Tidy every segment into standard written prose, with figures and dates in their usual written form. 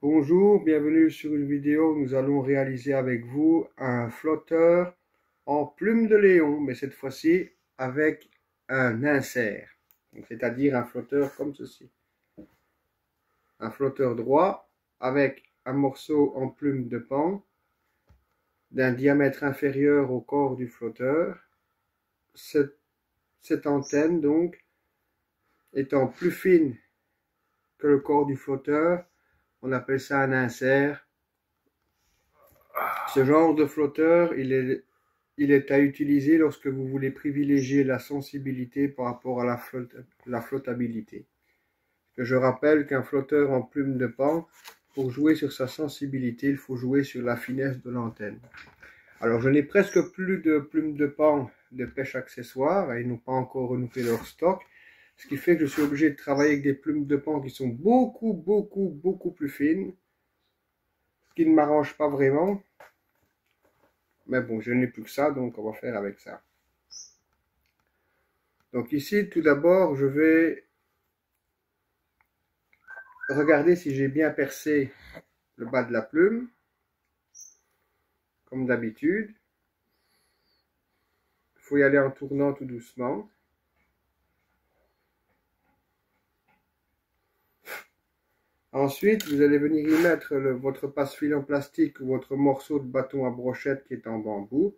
Bonjour, bienvenue sur une vidéo où nous allons réaliser avec vous un flotteur en plume de Léon, mais cette fois-ci avec un insert, c'est-à-dire un flotteur comme ceci. Un flotteur droit avec un morceau en plume de pan d'un diamètre inférieur au corps du flotteur. Cette antenne donc étant plus fine que le corps du flotteur, on appelle ça un insert. Ce genre de flotteur, il est à utiliser lorsque vous voulez privilégier la sensibilité par rapport à la flottabilité. Je rappelle qu'un flotteur en plume de pan, pour jouer sur sa sensibilité, il faut jouer sur la finesse de l'antenne. Alors, je n'ai presque plus de plumes de pan de pêche accessoires, ils n'ont pas encore renouvelé leur stock, ce qui fait que je suis obligé de travailler avec des plumes de pan qui sont beaucoup plus fines, ce qui ne m'arrange pas vraiment. Mais bon, je n'ai plus que ça, donc on va faire avec ça. Donc ici, tout d'abord, je vais regarder si j'ai bien percé le bas de la plume, comme d'habitude. Il faut y aller en tournant tout doucement. Ensuite, vous allez venir y mettre votre passe-fil en plastique ou votre morceau de bâton à brochette qui est en bambou.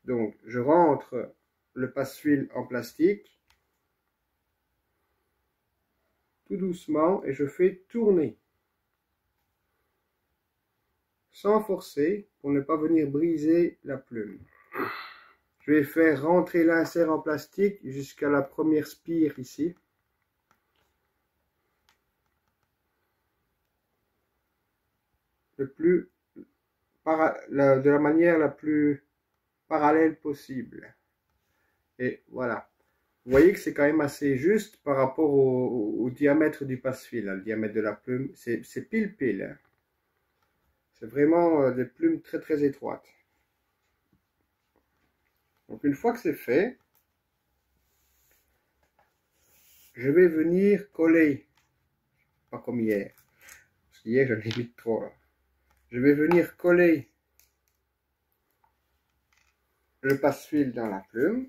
Donc, je rentre le passe-fil en plastique, tout doucement, et je fais tourner. Sans forcer, pour ne pas venir briser la plume. Je vais faire rentrer l'insert en plastique jusqu'à la première spire ici. De la manière la plus parallèle possible. Et voilà. Vous voyez que c'est quand même assez juste par rapport au diamètre du passe-fil. Le diamètre de la plume, c'est pile. Hein. C'est vraiment des plumes très étroites. Donc une fois que c'est fait, je vais venir coller. Pas comme hier. Parce qu'hier, j'en ai mis trop. Là. Je vais venir coller le passe-fil dans la plume.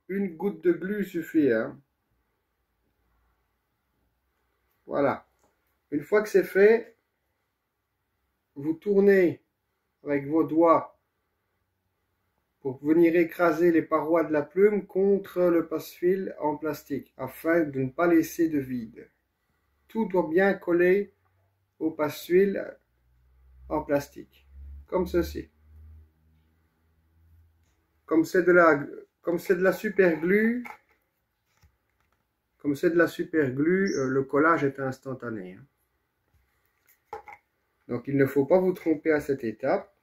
Une goutte de glu suffit. Hein. Voilà. Une fois que c'est fait, vous tournez avec vos doigts pour venir écraser les parois de la plume contre le passe-fil en plastique afin de ne pas laisser de vide. Tout doit bien coller au passe-fil en plastique, comme ceci. Comme c'est de la super glue, le collage est instantané. Donc il ne faut pas vous tromper à cette étape.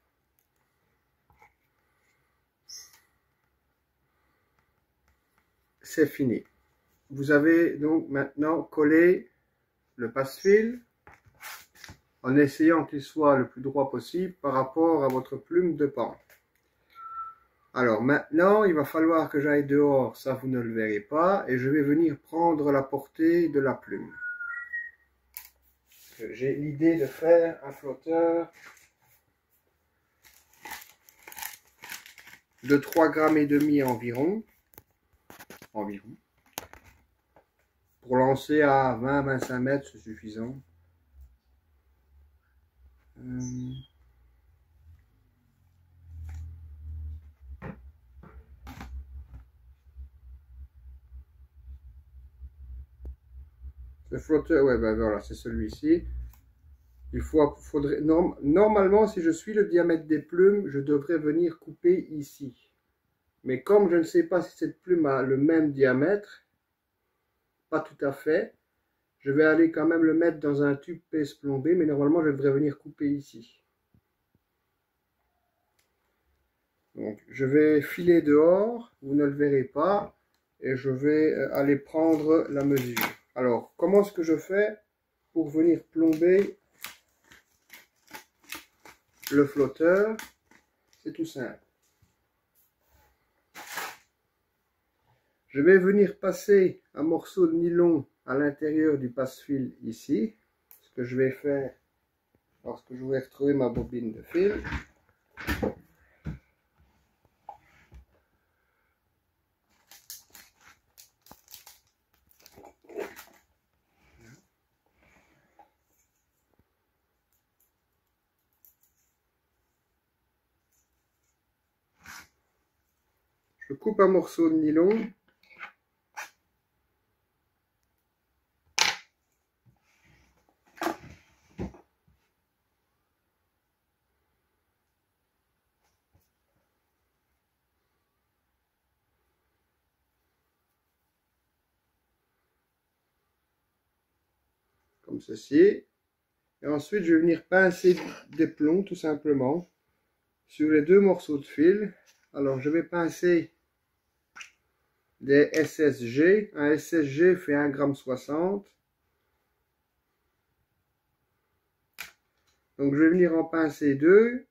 C'est fini. Vous avez donc maintenant collé le passe-fil en essayant qu'il soit le plus droit possible par rapport à votre plume de pan. Alors maintenant, il va falloir que j'aille dehors, ça vous ne le verrez pas, et je vais venir prendre la portée de la plume. J'ai l'idée de faire un flotteur de 3,5 g environ. Pour lancer à 20-25 mètres, c'est suffisant. Le flotteur, ouais, ben voilà, c'est celui-ci. Normalement, si je suis le diamètre des plumes, je devrais venir couper ici. Mais comme je ne sais pas si cette plume a le même diamètre, pas tout à fait, je vais aller quand même le mettre dans un tube pèse plombé, mais normalement je devrais venir couper ici. Donc je vais filer dehors, vous ne le verrez pas, et je vais aller prendre la mesure. Alors, comment est-ce que je fais pour venir plomber le flotteur? C'est tout simple. Je vais venir passer un morceau de nylon à l'intérieur du passe-fil ici. Ce que je vais faire lorsque je vais retrouver ma bobine de fil. Je coupe un morceau de nylon. Comme ceci. Et ensuite, je vais venir pincer des plombs tout simplement sur les deux morceaux de fil. Alors, je vais pincer des SSG. Un SSG fait 1,60 g. Donc, je vais venir en pincer deux.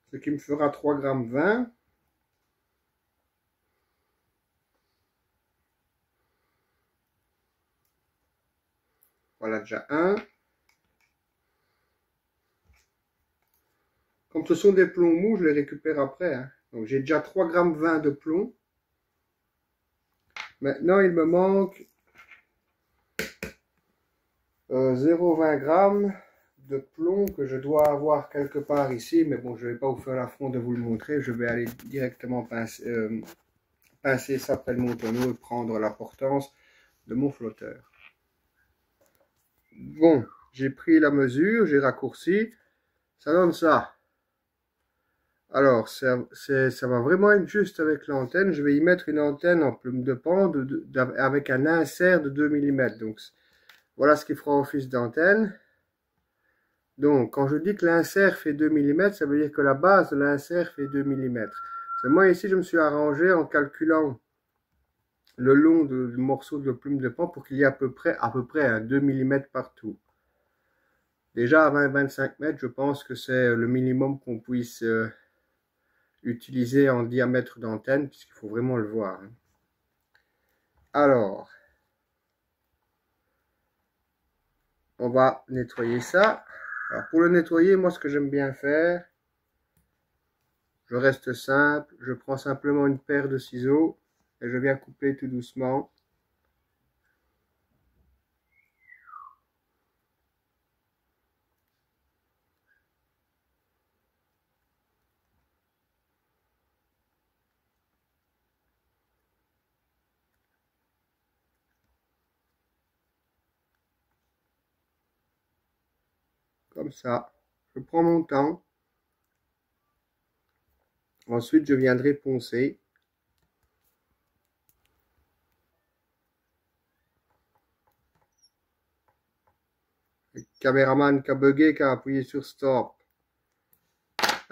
Ce qui me fera 3,20 g. Voilà déjà un. Comme ce sont des plombs mous, je les récupère après. Hein. Donc j'ai déjà 3,20 g de plomb. Maintenant, il me manque 0,20 g de plomb que je dois avoir quelque part ici. Mais bon, je ne vais pas vous faire l'affront de vous le montrer. Je vais aller directement pincer ça près de mon tonneau et prendre la portance de mon flotteur. Bon, j'ai pris la mesure, j'ai raccourci. Ça donne ça. Alors, ça va vraiment être juste avec l'antenne. Je vais y mettre une antenne en plume de pan avec un insert de 2 mm. Donc, voilà ce qui fera office d'antenne. Donc, quand je dis que l'insert fait 2 mm, ça veut dire que la base de l'insert fait 2 mm. Moi, ici, je me suis arrangé en calculant le long du morceau de plume de pan pour qu'il y ait à peu près un 2 mm partout. Déjà, à 20-25 mètres, je pense que c'est le minimum qu'on puisse utiliser en diamètre d'antenne, puisqu'il faut vraiment le voir. Alors, on va nettoyer ça. Alors, pour le nettoyer, moi, ce que j'aime bien faire, je reste simple. Je prends simplement une paire de ciseaux et je viens couper tout doucement. Comme ça. Je prends mon temps. Ensuite, je viendrai poncer. Le caméraman qui a bugué, qui a appuyé sur stop.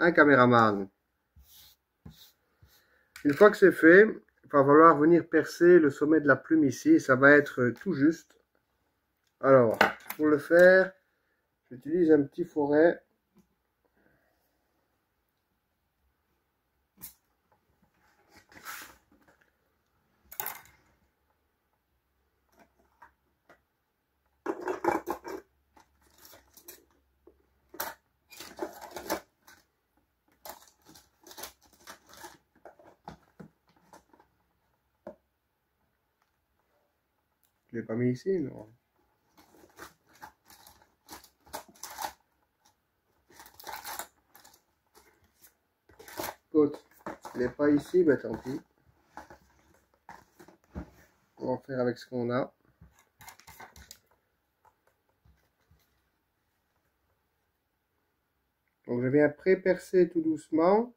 Un caméraman. Une fois que c'est fait, il va falloir venir percer le sommet de la plume ici. Ça va être tout juste. Alors, pour le faire, j'utilise un petit fourret. Je ne l'ai pas mis ici, non. Écoute, il n'est pas ici, ben tant pis. On va faire avec ce qu'on a. Donc je viens pré-percer tout doucement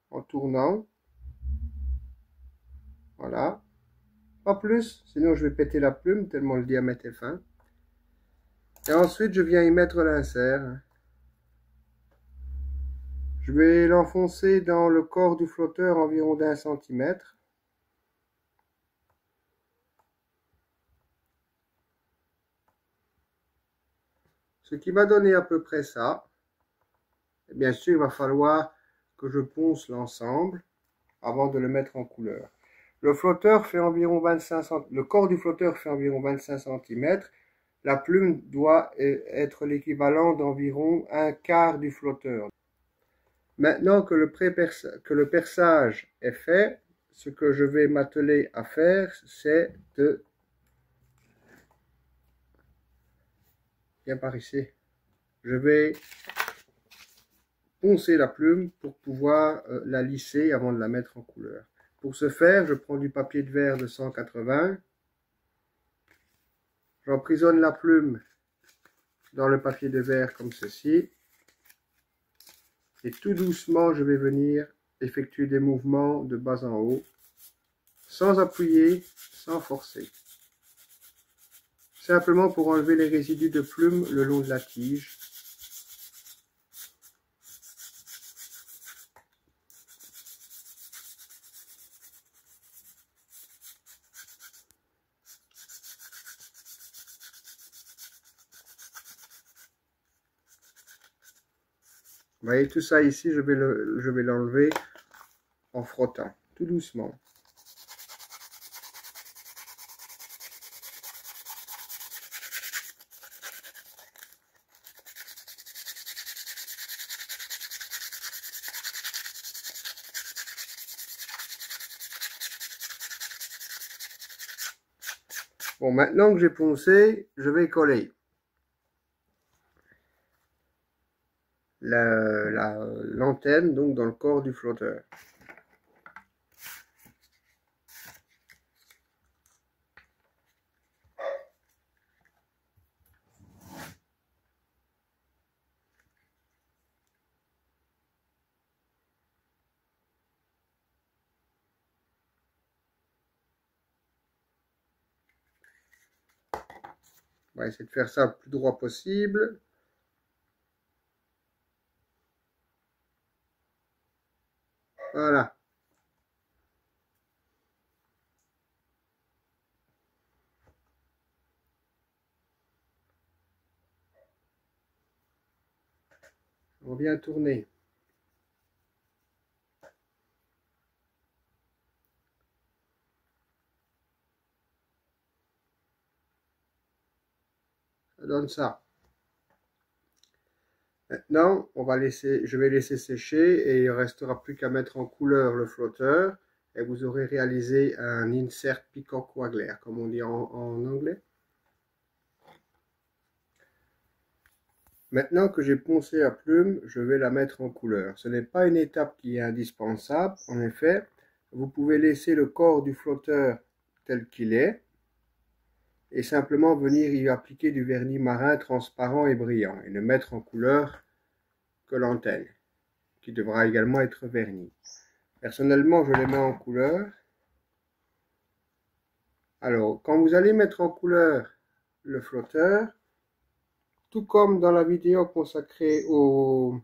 en tournant. Voilà. Pas plus, sinon je vais péter la plume tellement le diamètre est fin. Et ensuite je viens y mettre l'insert. Je vais l'enfoncer dans le corps du flotteur environ d'1 centimètre. Ce qui va donner à peu près ça. Et bien sûr, il va falloir que je ponce l'ensemble avant de le mettre en couleur. Le flotteur fait environ 25 cm. Le corps du flotteur fait environ 25 cm. La plume doit être l'équivalent d'environ un quart du flotteur. Maintenant que le perçage est fait, ce que je vais m'atteler à faire, c'est de... Viens par ici. Je vais poncer la plume pour pouvoir la lisser avant de la mettre en couleur. Pour ce faire, je prends du papier de verre de 180. J'emprisonne la plume dans le papier de verre comme ceci. Et tout doucement, je vais venir effectuer des mouvements de bas en haut, sans appuyer, sans forcer. Simplement pour enlever les résidus de plume le long de la tige. Vous voyez tout ça ici, je vais l'enlever en frottant, tout doucement. Bon, maintenant que j'ai poncé, je vais coller l'antenne donc dans le corps du flotteur. On va essayer de faire ça le plus droit possible. Voilà. On vient tourner. Ça donne ça. Maintenant, je vais laisser sécher et il ne restera plus qu'à mettre en couleur le flotteur et vous aurez réalisé un insert peacock waggler, comme on dit en anglais. Maintenant que j'ai poncé la plume, je vais la mettre en couleur. Ce n'est pas une étape qui est indispensable. En effet, vous pouvez laisser le corps du flotteur tel qu'il est et simplement venir y appliquer du vernis marin transparent et brillant et ne mettre en couleur que l'antenne, qui devra également être vernie. Personnellement, je les mets en couleur. Alors, quand vous allez mettre en couleur le flotteur, tout comme dans la vidéo consacrée au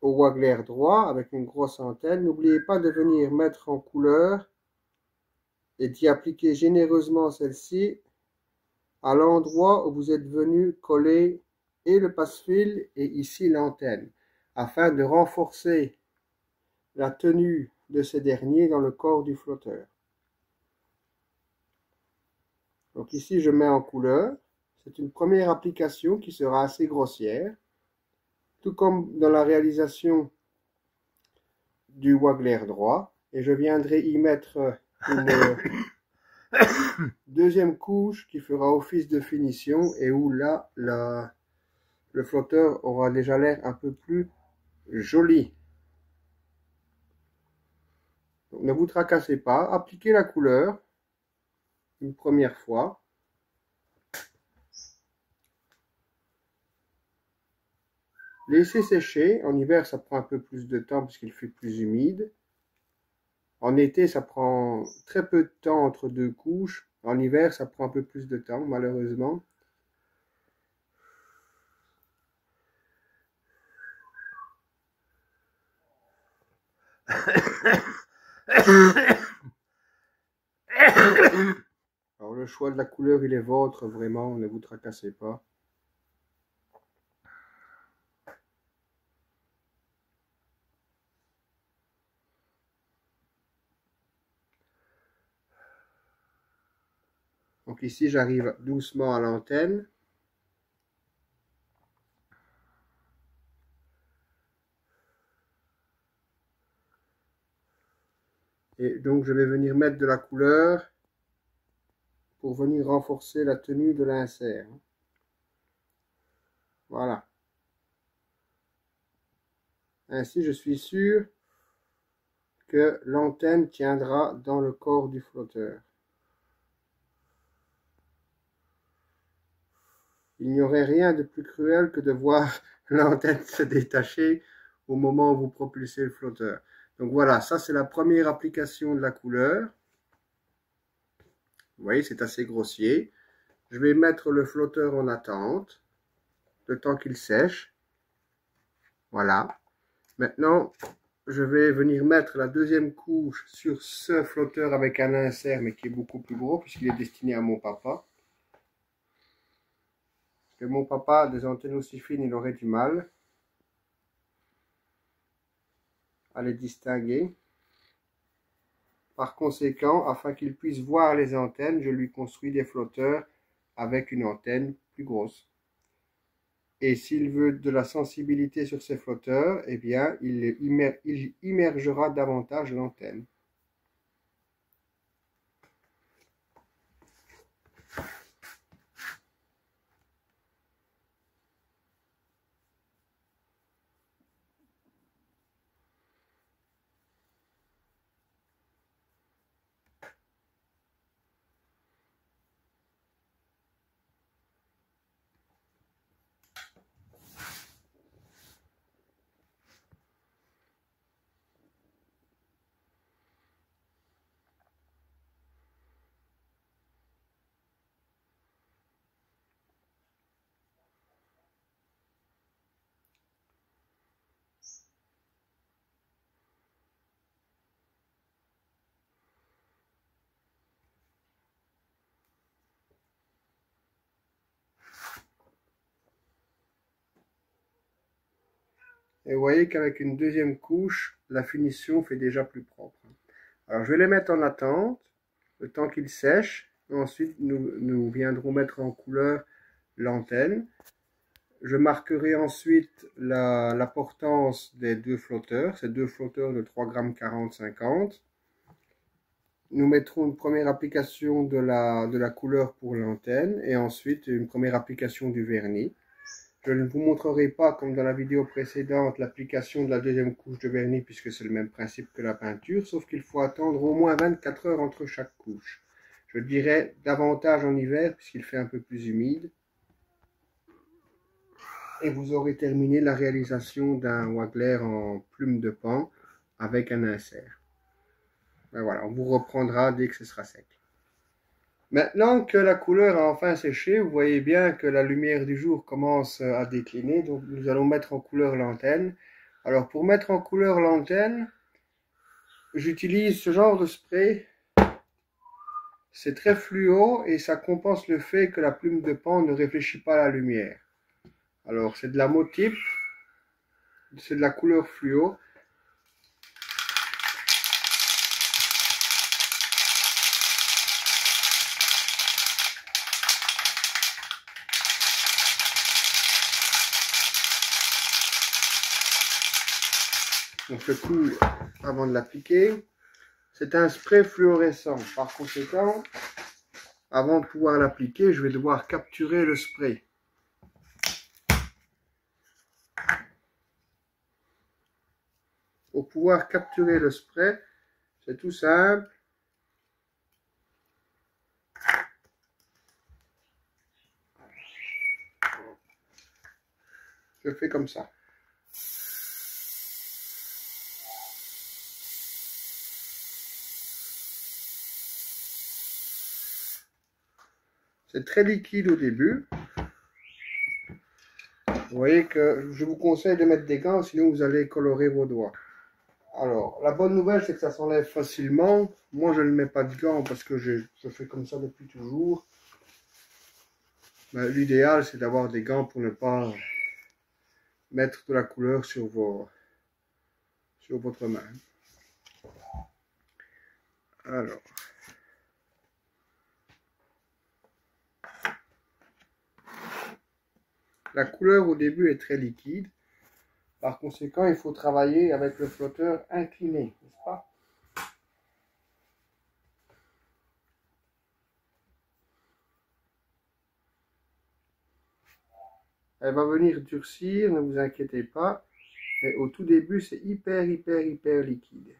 waggler droit avec une grosse antenne, n'oubliez pas de venir mettre en couleur et d'y appliquer généreusement celle-ci à l'endroit où vous êtes venu coller et le passe-fil et ici l'antenne, afin de renforcer la tenue de ces derniers dans le corps du flotteur. Donc ici je mets en couleur. C'est une première application qui sera assez grossière, tout comme dans la réalisation du waggler droit, et je viendrai y mettre une deuxième couche qui fera office de finition et où là le flotteur aura déjà l'air un peu plus joli. Donc, ne vous tracassez pas, appliquez la couleur une première fois. Laissez sécher. En hiver, ça prend un peu plus de temps parce qu'il fait plus humide. En été, ça prend très peu de temps entre deux couches. En hiver, ça prend un peu plus de temps, malheureusement. Alors, le choix de la couleur, il est vôtre, vraiment, ne vous tracassez pas. Donc ici, j'arrive doucement à l'antenne. Et donc, je vais venir mettre de la couleur pour venir renforcer la tenue de l'insert. Voilà. Ainsi, je suis sûr que l'antenne tiendra dans le corps du flotteur. Il n'y aurait rien de plus cruel que de voir l'antenne se détacher au moment où vous propulsez le flotteur. Donc voilà, ça c'est la première application de la couleur. Vous voyez, c'est assez grossier. Je vais mettre le flotteur en attente, le temps qu'il sèche. Voilà. Maintenant, je vais venir mettre la deuxième couche sur ce flotteur avec un insert, mais qui est beaucoup plus gros, puisqu'il est destiné à mon papa. Que mon papa, des antennes aussi fines, il aurait du mal à les distinguer. Par conséquent, afin qu'il puisse voir les antennes, je lui construis des flotteurs avec une antenne plus grosse. Et s'il veut de la sensibilité sur ces flotteurs, eh bien, il immergera davantage l'antenne. Et vous voyez qu'avec une deuxième couche, la finition fait déjà plus propre. Alors je vais les mettre en attente, le temps qu'ils sèchent. Ensuite, nous viendrons mettre en couleur l'antenne. Je marquerai ensuite la portance des deux flotteurs. Ces deux flotteurs de 3,40 g. Nous mettrons une première application de la couleur pour l'antenne et ensuite une première application du vernis. Je ne vous montrerai pas, comme dans la vidéo précédente, l'application de la deuxième couche de vernis puisque c'est le même principe que la peinture, sauf qu'il faut attendre au moins 24 heures entre chaque couche. Je dirais davantage en hiver puisqu'il fait un peu plus humide. Et vous aurez terminé la réalisation d'un Wagler en plume de pan avec un insert. Ben voilà, on vous reprendra dès que ce sera sec. Maintenant que la couleur a enfin séché, vous voyez bien que la lumière du jour commence à décliner, donc nous allons mettre en couleur l'antenne. Alors pour mettre en couleur l'antenne, j'utilise ce genre de spray. C'est très fluo et ça compense le fait que la plume de pan ne réfléchit pas la lumière. Alors c'est de la Motip, c'est de la couleur fluo. On secoue avant de l'appliquer. C'est un spray fluorescent. Par conséquent, avant de pouvoir l'appliquer, je vais devoir capturer le spray. Pour pouvoir capturer le spray, c'est tout simple. Je fais comme ça. C'est très liquide au début. Vous voyez que je vous conseille de mettre des gants, sinon vous allez colorer vos doigts. Alors, la bonne nouvelle, c'est que ça s'enlève facilement. Moi, je ne mets pas de gants parce que je fais comme ça depuis toujours. L'idéal, c'est d'avoir des gants pour ne pas mettre de la couleur sur votre main. Alors, la couleur au début est très liquide. Par conséquent, il faut travailler avec le flotteur incliné, n'est-ce pas? Elle va venir durcir, ne vous inquiétez pas. Mais au tout début, c'est hyper liquide.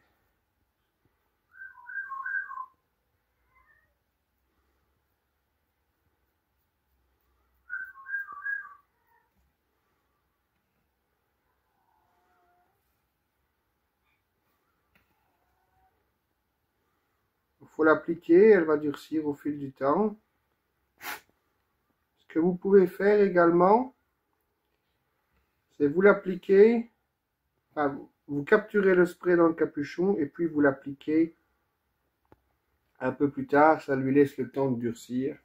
Il faut l'appliquer, elle va durcir au fil du temps. Ce que vous pouvez faire également, c'est vous l'appliquer, enfin, vous capturez le spray dans le capuchon et puis vous l'appliquez un peu plus tard, ça lui laisse le temps de durcir.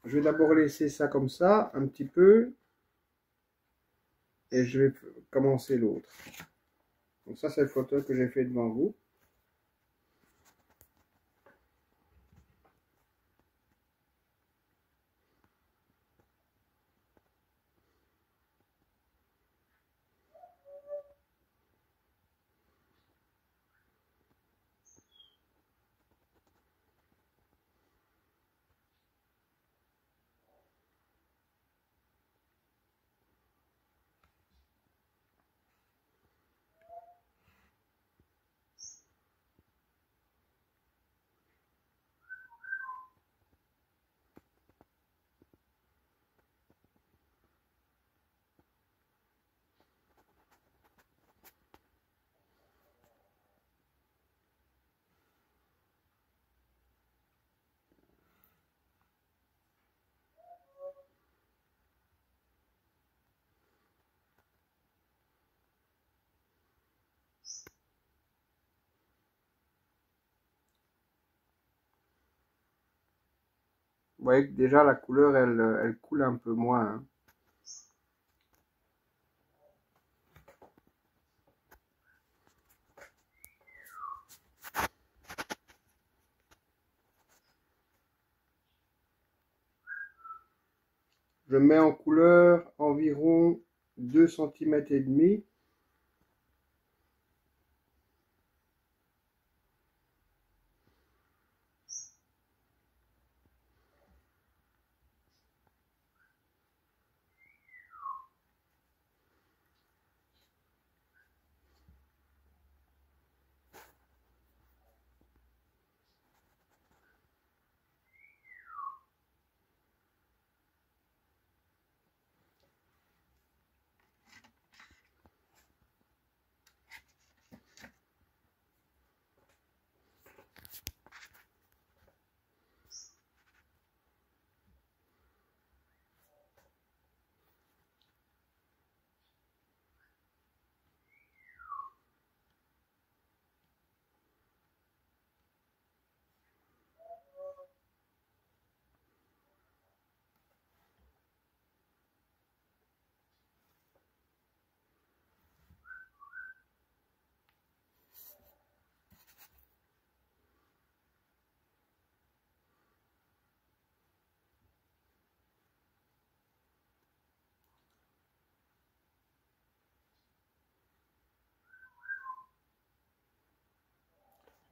Je vais d'abord laisser ça comme ça, un petit peu, et je vais commencer l'autre. Donc ça, c'est le flotteur que j'ai fait devant vous. Vous voyez que déjà la couleur, elle coule un peu moins, hein. Je mets en couleur environ 2 cm et demi.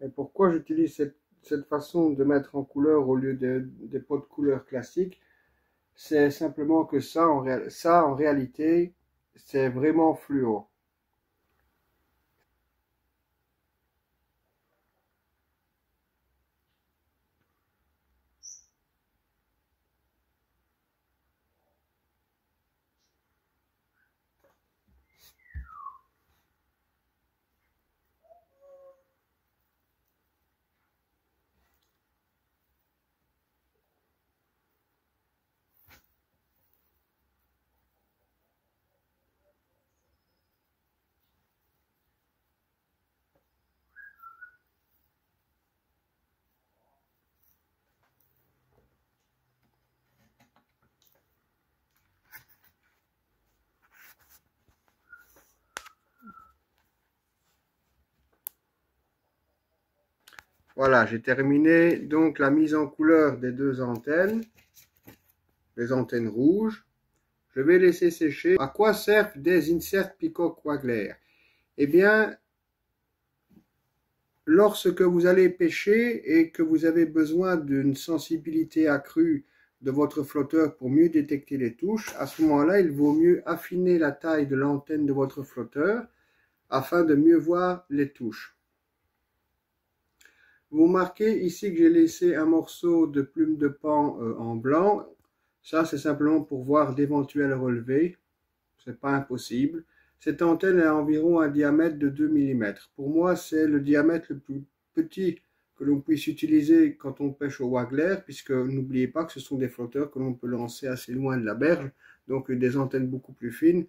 Et pourquoi j'utilise cette façon de mettre en couleur au lieu des pots de couleur classiques? C'est simplement que ça, en réalité, c'est vraiment fluo. Voilà, j'ai terminé donc la mise en couleur des deux antennes, les antennes rouges. Je vais laisser sécher. À quoi servent des inserts Peacock Waggler? Eh bien, lorsque vous allez pêcher et que vous avez besoin d'une sensibilité accrue de votre flotteur pour mieux détecter les touches, à ce moment-là, il vaut mieux affiner la taille de l'antenne de votre flotteur afin de mieux voir les touches. Vous remarquez ici que j'ai laissé un morceau de plume de pan en blanc. Ça, c'est simplement pour voir d'éventuels relevés. C'est pas impossible. Cette antenne a environ un diamètre de 2 mm. Pour moi, c'est le diamètre le plus petit que l'on puisse utiliser quand on pêche au waggler, puisque n'oubliez pas que ce sont des flotteurs que l'on peut lancer assez loin de la berge, donc des antennes beaucoup plus fines.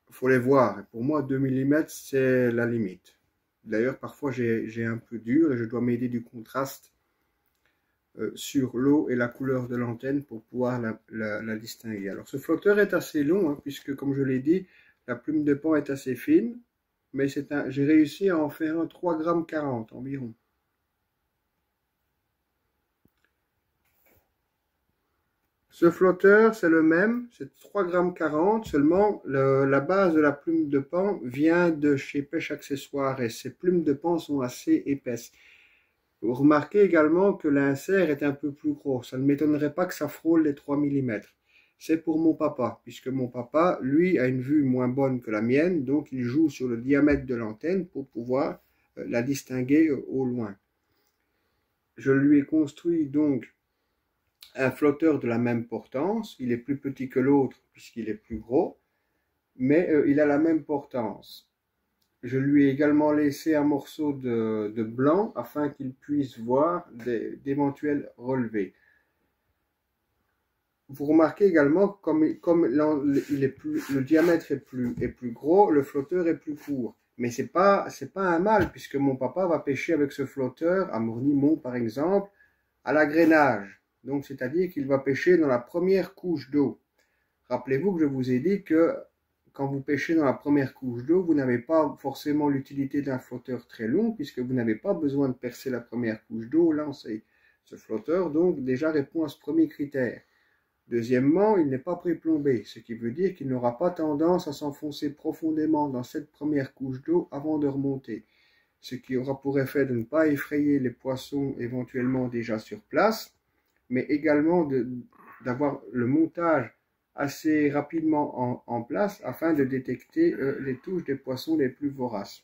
Il faut les voir. Pour moi, 2 mm, c'est la limite. D'ailleurs, parfois, j'ai un peu dur et je dois m'aider du contraste sur l'eau et la couleur de l'antenne pour pouvoir la distinguer. Alors, ce flotteur est assez long, hein, puisque, comme je l'ai dit, la plume de pan est assez fine, mais j'ai réussi à en faire un 3,40 g environ. Ce flotteur, c'est le même, c'est 3,40 g, seulement la base de la plume de pan vient de chez Pêche Accessoires et ces plumes de pan sont assez épaisses. Vous remarquez également que l'insert est un peu plus gros, ça ne m'étonnerait pas que ça frôle les 3 mm. C'est pour mon papa, puisque mon papa, lui, a une vue moins bonne que la mienne, donc il joue sur le diamètre de l'antenne pour pouvoir la distinguer au loin. Je lui ai construit donc un flotteur de la même portance. Il est plus petit que l'autre puisqu'il est plus gros, mais il a la même portance. Je lui ai également laissé un morceau de blanc afin qu'il puisse voir d'éventuels relevés. Vous remarquez également comme le diamètre est plus gros, le flotteur est plus court. Mais c'est pas un mal puisque mon papa va pêcher avec ce flotteur à Mornimont par exemple à l'agrainage. Donc c'est-à-dire qu'il va pêcher dans la première couche d'eau. Rappelez-vous que je vous ai dit que quand vous pêchez dans la première couche d'eau, vous n'avez pas forcément l'utilité d'un flotteur très long puisque vous n'avez pas besoin de percer la première couche d'eau lancée. Ce flotteur donc déjà répond à ce premier critère. Deuxièmement, il n'est pas pré-plombé, ce qui veut dire qu'il n'aura pas tendance à s'enfoncer profondément dans cette première couche d'eau avant de remonter, ce qui aura pour effet de ne pas effrayer les poissons éventuellement déjà sur place, mais également d'avoir le montage assez rapidement en place afin de détecter les touches des poissons les plus voraces.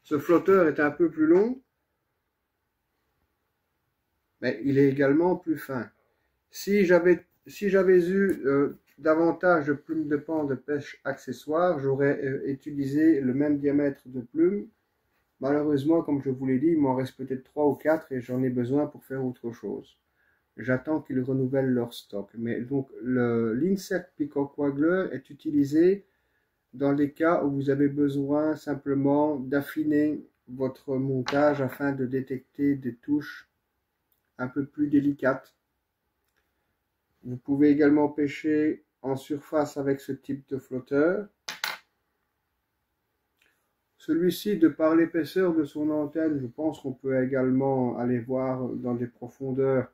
Ce flotteur est un peu plus long, mais il est également plus fin. Si j'avais eu davantage de plumes de pan de pêche accessoires, j'aurais utilisé le même diamètre de plume. Malheureusement, comme je vous l'ai dit, il m'en reste peut-être 3 ou 4 et j'en ai besoin pour faire autre chose. J'attends qu'ils renouvellent leur stock. Mais donc, l'insert Peacock Waggler est utilisé dans les cas où vous avez besoin simplement d'affiner votre montage afin de détecter des touches un peu plus délicates. Vous pouvez également pêcher en surface avec ce type de flotteur. Celui-ci, de par l'épaisseur de son antenne, je pense qu'on peut également aller voir dans des profondeurs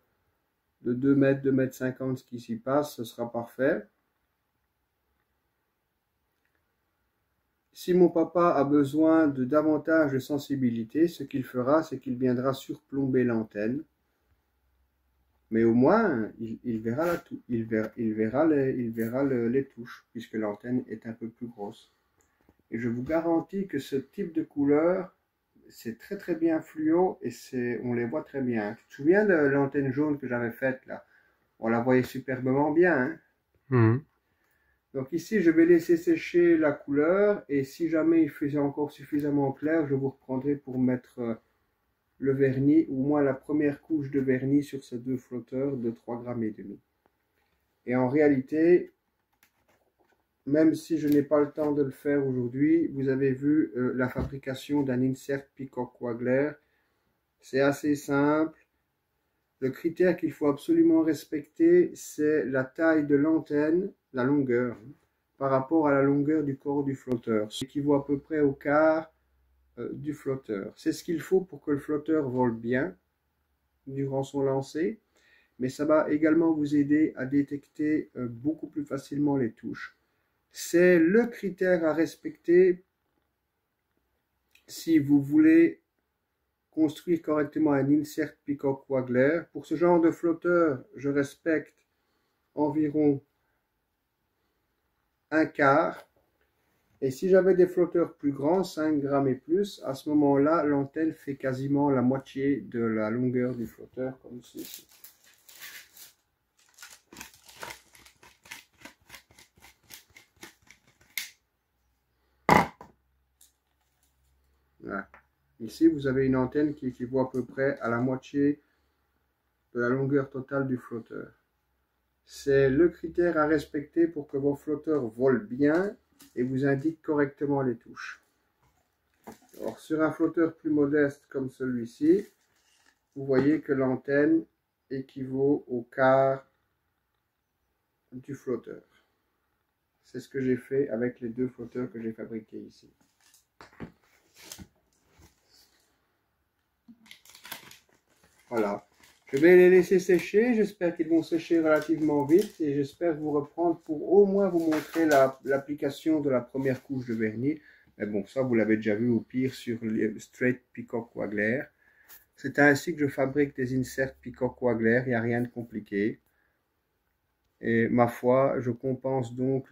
de 2 mètres, 2 mètres 50 ce qui s'y passe, ce sera parfait. Si mon papa a besoin de davantage de sensibilité, ce qu'il fera, c'est qu'il viendra surplomber l'antenne. Mais au moins, il verra les touches, puisque l'antenne est un peu plus grosse. Et je vous garantis que ce type de couleur, c'est très très bien fluo et on les voit très bien. Tu te souviens de l'antenne jaune que j'avais faite là? On la voyait superbement bien. Hein. Donc ici, je vais laisser sécher la couleur et si jamais il faisait encore suffisamment clair, je vous reprendrai pour mettre le vernis, ou au moins la première couche de vernis sur ces deux flotteurs de 3,5 g. Et en réalité, même si je n'ai pas le temps de le faire aujourd'hui, vous avez vu la fabrication d'un insert Peacock Waggler. C'est assez simple. Le critère qu'il faut absolument respecter, c'est la taille de l'antenne, la longueur, par rapport à la longueur du corps du flotteur. Ce qui vaut à peu près au quart du flotteur. C'est ce qu'il faut pour que le flotteur vole bien durant son lancer, mais ça va également vous aider à détecter beaucoup plus facilement les touches. C'est le critère à respecter si vous voulez construire correctement un insert Peacock Waggler. Pour ce genre de flotteur, je respecte environ un quart. Et si j'avais des flotteurs plus grands, 5 grammes et plus, à ce moment-là, l'antenne fait quasiment la moitié de la longueur du flotteur, comme ceci. Voilà. Ici, vous avez une antenne qui équivaut à peu près à la moitié de la longueur totale du flotteur. C'est le critère à respecter pour que vos flotteurs volent bien et vous indiquent correctement les touches. Alors, sur un flotteur plus modeste comme celui-ci, vous voyez que l'antenne équivaut au quart du flotteur. C'est ce que j'ai fait avec les deux flotteurs que j'ai fabriqués ici. Voilà. Je vais les laisser sécher. J'espère qu'ils vont sécher relativement vite et j'espère vous reprendre pour au moins vous montrer l'application de la première couche de vernis. Mais bon, ça vous l'avez déjà vu au pire sur le Straight Peacock Waggler. C'est ainsi que je fabrique des inserts Peacock Waggler. Il n'y a rien de compliqué. Et ma foi, je compense donc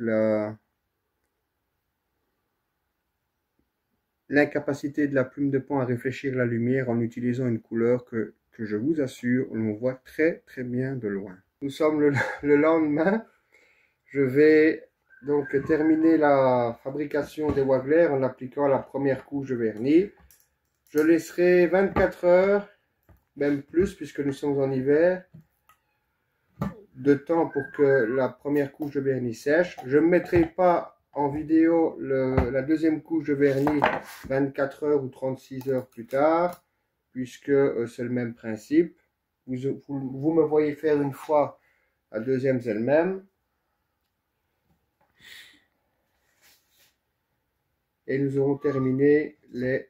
l'incapacité de la plume de pan à réfléchir la lumière en utilisant une couleur que je vous assure, on voit très très bien de loin. Nous sommes le lendemain. Je vais donc terminer la fabrication des Waggler en appliquant la première couche de vernis. Je laisserai 24 heures, même plus puisque nous sommes en hiver, de temps pour que la première couche de vernis sèche. Je ne mettrai pas en vidéo la deuxième couche de vernis 24 heures ou 36 heures plus tard, puisque c'est le même principe. Vous me voyez faire une fois, la deuxième c'est le même. Et nous aurons terminé les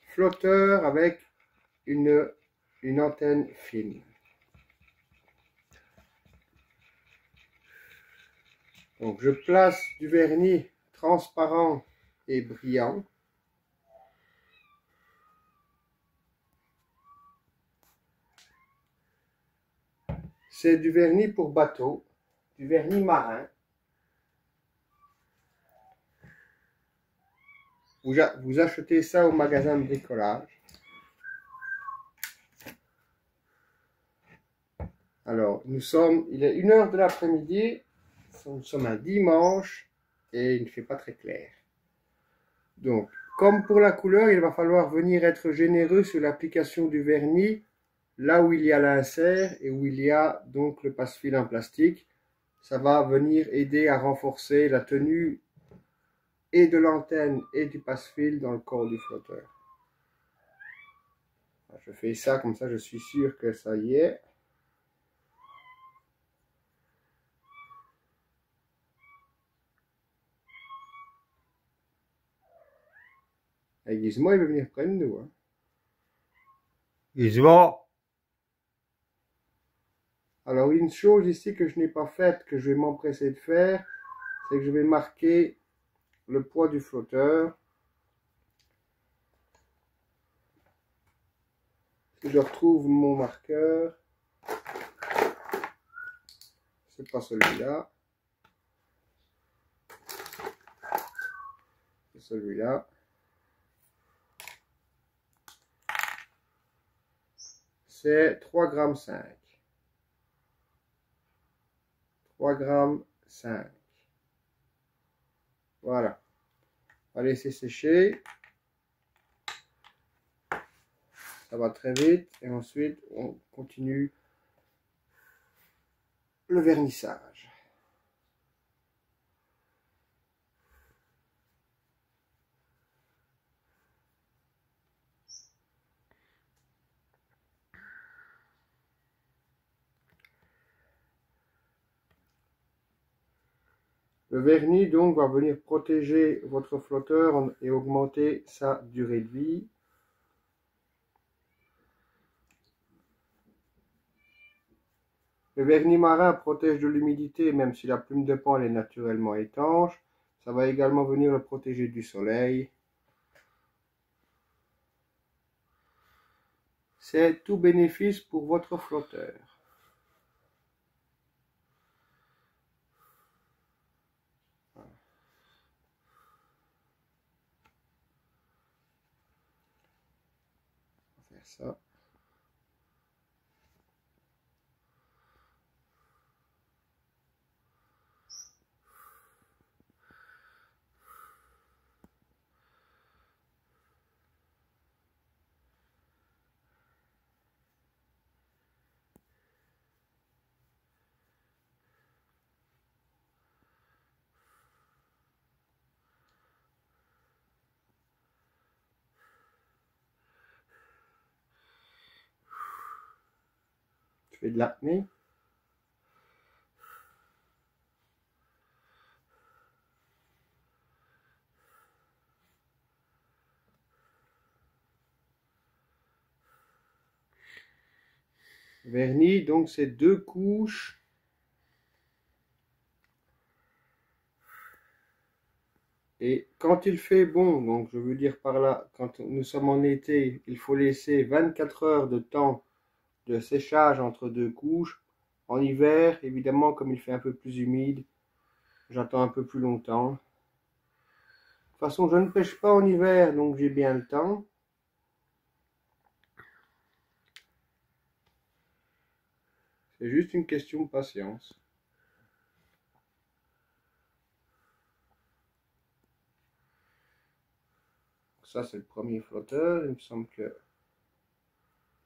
flotteurs avec une antenne fine. Donc je place du vernis transparent et brillant. C'est du vernis pour bateau, du vernis marin. Vous achetez ça au magasin de bricolage. Alors, il est 1h de l'après-midi, nous sommes un dimanche et il ne fait pas très clair. Donc, comme pour la couleur, il va falloir venir être généreux sur l'application du vernis, là où il y a l'insert et où il y a donc le passe-fil en plastique. Ça va venir aider à renforcer la tenue et de l'antenne et du passe-fil dans le corps du flotteur. Je fais ça comme ça, je suis sûr que ça y est. Et Gizmo, il veut venir près de nous. Hein. Gizmo. Alors, une chose ici que je n'ai pas faite, que je vais m'empresser de faire, c'est que je vais marquer le poids du flotteur. Si je retrouve mon marqueur, c'est pas celui-là. C'est celui-là. C'est 3,5 g. 3,5 g. Voilà. On va laisser sécher. Ça va très vite. Et ensuite, on continue le vernissage. Le vernis donc va venir protéger votre flotteur et augmenter sa durée de vie. Le vernis marin protège de l'humidité, même si la plume de pan est naturellement étanche. Ça va également venir le protéger du soleil. C'est tout bénéfice pour votre flotteur. Voilà. On va faire ça. Je fais de l'apnée. Vernis, donc c'est 2 couches. Et quand il fait bon, donc je veux dire par là, quand nous sommes en été, il faut laisser 24 heures de temps de séchage entre 2 couches. En hiver, évidemment, comme il fait un peu plus humide, j'attends un peu plus longtemps. De toute façon, je ne pêche pas en hiver, donc j'ai bien le temps. C'est juste une question de patience. Ça, c'est le premier flotteur. Il me semble qu'il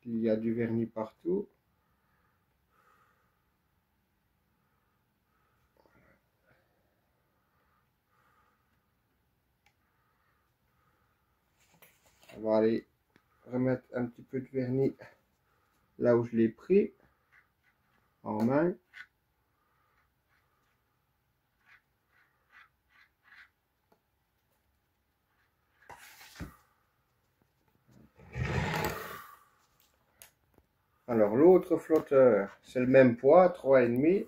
y a du vernis partout. On va aller remettre un petit peu de vernis là où je l'ai pris en main. Alors l'autre flotteur, c'est le même poids, 3,5.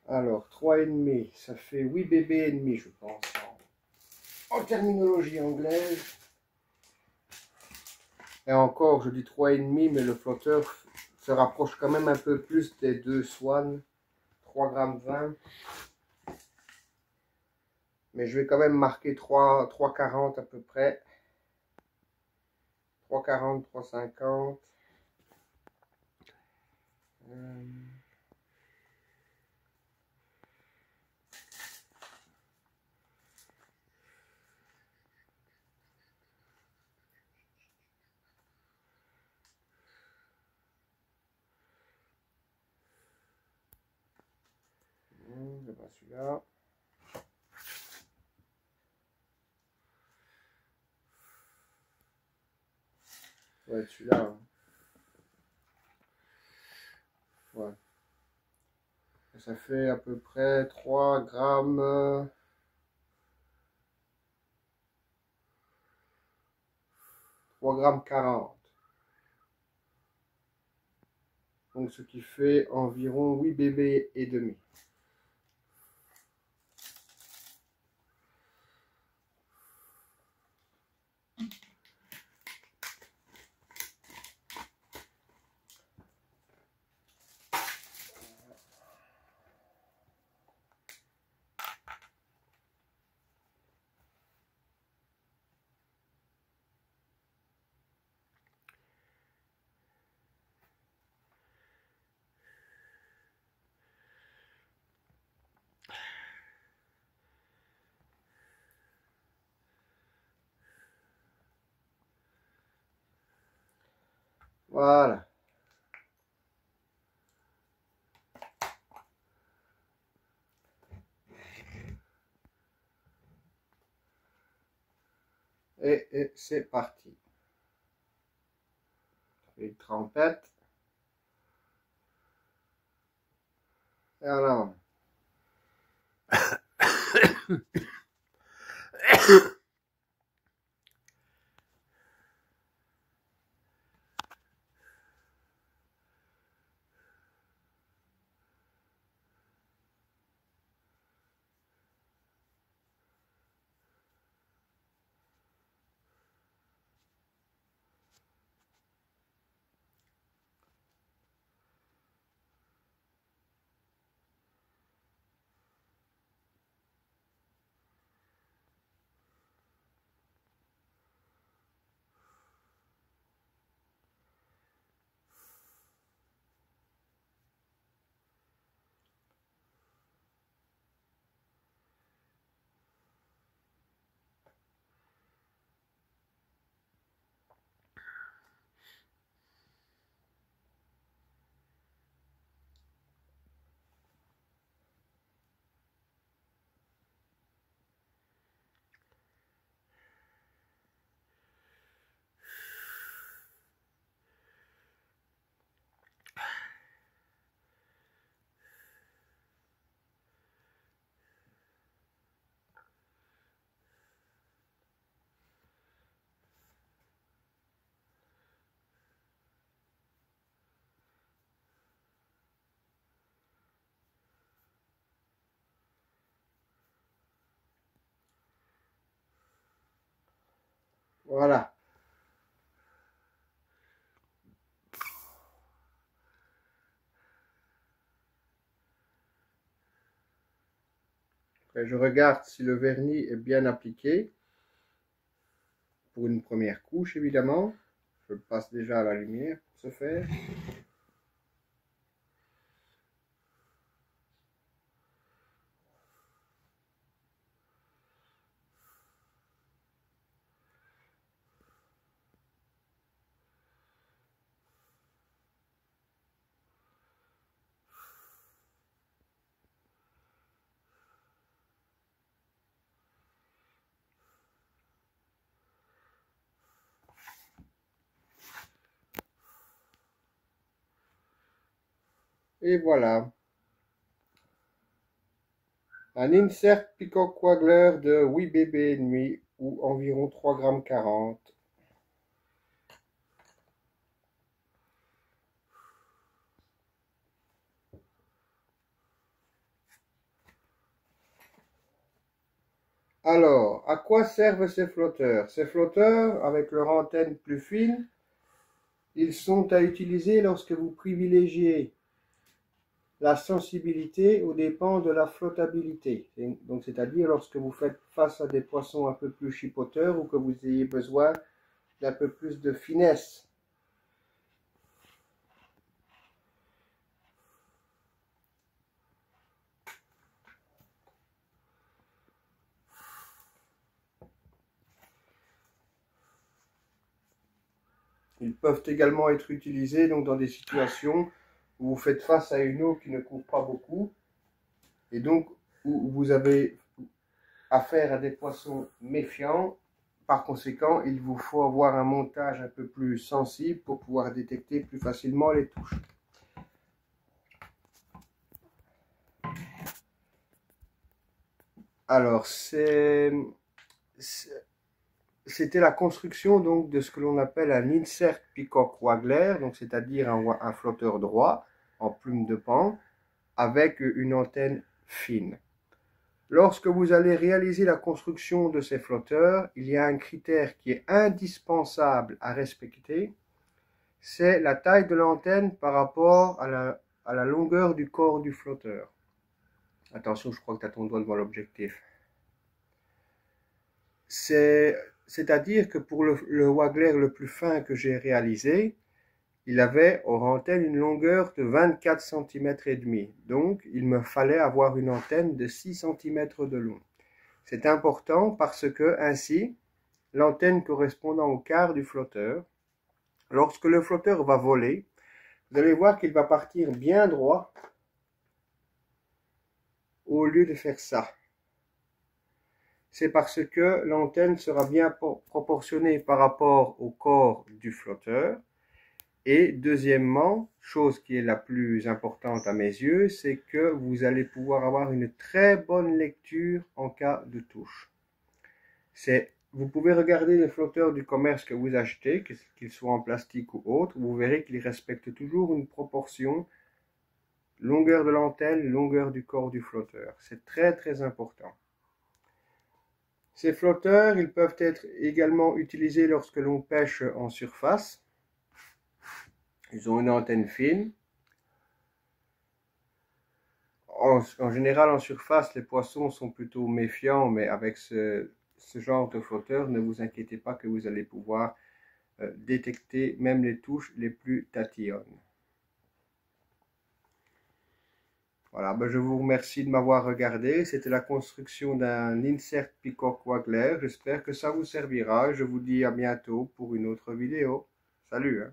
Alors 3,5, ça fait 8 bébés et demi, je pense, en terminologie anglaise. Et encore, je dis 3,5, mais le flotteur se rapproche quand même un peu plus des 2 Swan, 3,20 g. Mais je vais quand même marquer 3,40 à peu près. 3,40, 3,50. C'est pas celui-là. Ça va être celui-là. Hein. Ouais. Et ça fait à peu près 3 grammes. 3,40 g. Donc ce qui fait environ 8 bébés et demi. Voilà. Et c'est parti. Une trempette. Et alors, Voilà. Après, je regarde si le vernis est bien appliqué. Pour une première couche, évidemment. Je passe déjà à la lumière pour ce faire. Et voilà. Un insert Peacock Waggler de 8 bébés et demi ou environ 3,40 g. Alors, à quoi servent ces flotteurs? Ces flotteurs, avec leur antenne plus fine, ils sont à utiliser lorsque vous privilégiez la sensibilité aux dépens de la flottabilité. Donc, c'est-à-dire lorsque vous faites face à des poissons un peu plus chipoteurs ou que vous ayez besoin d'un peu plus de finesse. Ils peuvent également être utilisés donc, dans des situations où vous faites face à une eau qui ne couvre pas beaucoup et donc où vous avez affaire à des poissons méfiants. Par conséquent, il vous faut avoir un montage un peu plus sensible pour pouvoir détecter plus facilement les touches. Alors, c'était la construction donc de ce que l'on appelle un insert Peacock Waggler, donc c'est-à-dire un flotteur droit en plume de pan avec une antenne fine. Lorsque vous allez réaliser la construction de ces flotteurs, il y a un critère qui est indispensable à respecter, c'est la taille de l'antenne par rapport à la longueur du corps du flotteur. Attention, je crois que tu as ton doigt devant l'objectif. C'est-à-dire que pour le Waggler le plus fin que j'ai réalisé, il avait hors antenne une longueur de 24 cm et demi. Donc, il me fallait avoir une antenne de 6 cm de long. C'est important parce que, ainsi, l'antenne correspondant au quart du flotteur, lorsque le flotteur va voler, vous allez voir qu'il va partir bien droit au lieu de faire ça. C'est parce que l'antenne sera bien proportionnée par rapport au corps du flotteur Et deuxièmement, chose qui est la plus importante à mes yeux, c'est que vous allez pouvoir avoir une très bonne lecture en cas de touche. Vous pouvez regarder les flotteurs du commerce que vous achetez, qu'ils soient en plastique ou autre, vous verrez qu'ils respectent toujours une proportion longueur de l'antenne, longueur du corps du flotteur. C'est très très important. Ces flotteurs, ils peuvent être également utilisés lorsque l'on pêche en surface. Ils ont une antenne fine. En général, en surface, les poissons sont plutôt méfiants, mais avec ce genre de flotteur, ne vous inquiétez pas que vous allez pouvoir détecter même les touches les plus tatillonnes. Voilà, je vous remercie de m'avoir regardé. C'était la construction d'un insert Peacock Waggler. J'espère que ça vous servira. Je vous dis à bientôt pour une autre vidéo. Salut, hein.